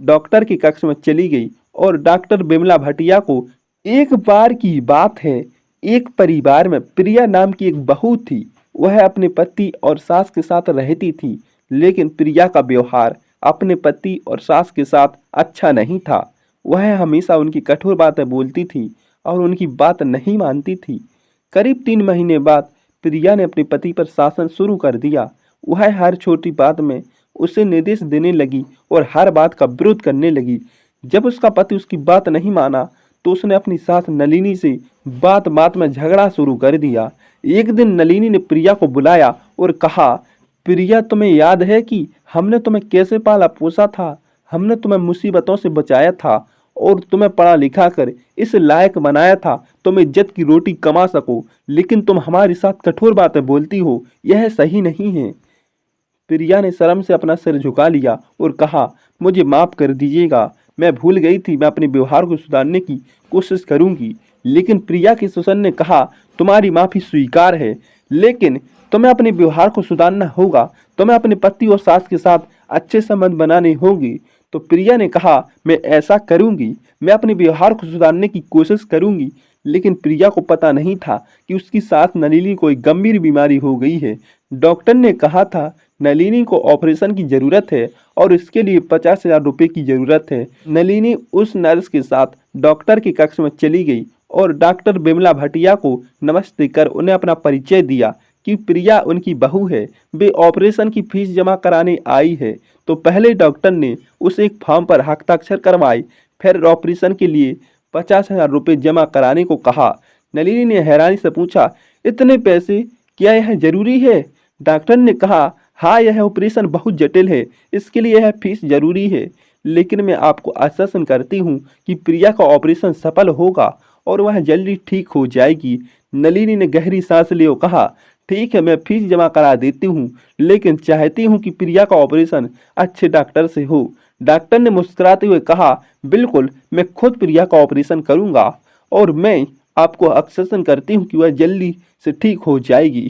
Doctor के कक्ष में चली गई और डॉक्टर बिमला भाटिया को, एक बार की बात है, एक परिवार में प्रिया नाम की एक बहू थी। वह अपने पति और सास के साथ रहती थी, लेकिन प्रिया का व्यवहार अपने पति और सास के साथ अच्छा नहीं था। वह हमेशा उनकी कठोर बातें बोलती थी और उनकी बात नहीं मानती थी। करीब 3 महीने बाद प्रिया ने अपने पति पर शासन शुरू कर दिया। वह हर छोटी बात में उसे निर्देश देने लगी और हर बात का विरोध करने लगी। जब उसका पति उसकी बात नहीं माना तो उसने अपनी सास नलिनी से बात बात में झगड़ा शुरू कर दिया। एक दिन नलिनी ने प्रिया को बुलाया और कहा, प्रिया, तुम्हें याद है कि हमने तुम्हें कैसे पाला पोसा था? हमने तुम्हें मुसीबतों से बचाया था और तुम्हें पढ़ा लिखा कर इस लायक बनाया था तुम इज्जत की रोटी कमा सको, लेकिन तुम हमारे साथ कठोर बातें बोलती हो, यह सही नहीं है। प्रिया ने शर्म से अपना सिर झुका लिया और कहा, मुझे माफ कर दीजिएगा, मैं भूल गई थी, मैं अपने व्यवहार को सुधारने की कोशिश करूंगी। लेकिन प्रिया के ससुर ने कहा, तुम्हारी माफी स्वीकार है, लेकिन तुम्हें अपने व्यवहार को सुधारना होगा, तुम्हें अपने पति और सास के साथ अच्छे संबंध बनाने होंगे। तो प्रिया ने कहा, मैं ऐसा करूंगी, मैं अपने व्यवहार को सुधारने की कोशिश करूंगी। लेकिन प्रिया को पता नहीं था कि उसकी सास नलिनी को एक गंभीर बीमारी हो गई है। डॉक्टर ने कहा था नलिनी को ऑपरेशन की जरूरत है और इसके लिए 50,000 रुपये की जरूरत है। नलिनी उस नर्स के साथ डॉक्टर के कक्ष में चली गई और डॉक्टर बिमला भाटिया को नमस्ते कर उन्हें अपना परिचय दिया कि प्रिया उनकी बहू है, वे ऑपरेशन की फीस जमा कराने आई है। तो पहले डॉक्टर ने उसे एक फॉर्म पर हस्ताक्षर करवाए, फिर ऑपरेशन के लिए 50,000 रुपये जमा कराने को कहा। नलिनी ने हैरानी से पूछा, इतने पैसे, क्या यह जरूरी है? डॉक्टर ने कहा, हाँ, यह ऑपरेशन बहुत जटिल है, इसके लिए यह फीस जरूरी है, लेकिन मैं आपको आश्वासन करती हूँ कि प्रिया का ऑपरेशन सफल होगा और वह जल्दी ठीक हो जाएगी। नलिनी ने गहरी सांस ली और कहा, ठीक है, मैं फीस जमा करा देती हूँ, लेकिन चाहती हूँ कि प्रिया का ऑपरेशन अच्छे डॉक्टर से हो। डॉक्टर ने मुस्कुराते हुए कहा, बिल्कुल, मैं खुद प्रिया का ऑपरेशन करूँगा और मैं आपको आश्वासन करती हूँ कि वह जल्दी से ठीक हो जाएगी।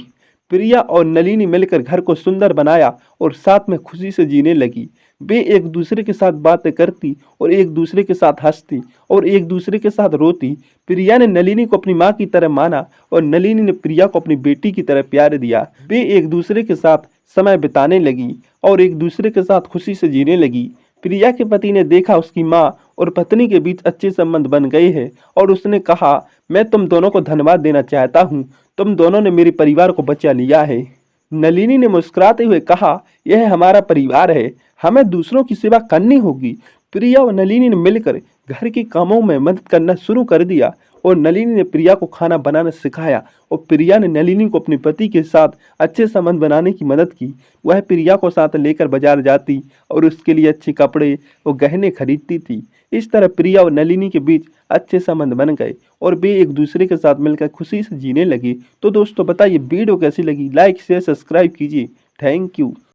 प्रिया और नलिनी मिलकर घर को सुंदर बनाया और साथ में खुशी से जीने लगी। वे एक दूसरे के साथ बातें करती और एक दूसरे के साथ हंसती और एक दूसरे के साथ रोती। प्रिया ने नलिनी को अपनी माँ की तरह माना और नलिनी ने प्रिया को अपनी बेटी की तरह प्यार दिया। वे एक दूसरे के साथ समय बिताने लगी और एक दूसरे के साथ खुशी से जीने लगी। प्रिया के पति ने देखा उसकी माँ और पत्नी के बीच अच्छे संबंध बन गए हैं और उसने कहा, मैं तुम दोनों को धन्यवाद देना चाहता हूँ, तुम दोनों ने मेरे परिवार को बचा लिया है। नलिनी ने मुस्कुराते हुए कहा, यह हमारा परिवार है, हमें दूसरों की सेवा करनी होगी। प्रिया और नलिनी ने मिलकर घर के कामों में मदद करना शुरू कर दिया और नलिनी ने प्रिया को खाना बनाना सिखाया और प्रिया ने नलिनी को अपने पति के साथ अच्छे संबंध बनाने की मदद की। वह प्रिया को साथ लेकर बाजार जाती और उसके लिए अच्छे कपड़े और गहने खरीदती थी। इस तरह प्रिया और नलिनी के बीच अच्छे संबंध बन गए और वे एक दूसरे के साथ मिलकर खुशी से जीने लगे। तो दोस्तों बताइए वीडियो कैसी लगी, लाइक शेयर सब्सक्राइब कीजिए। Thank you.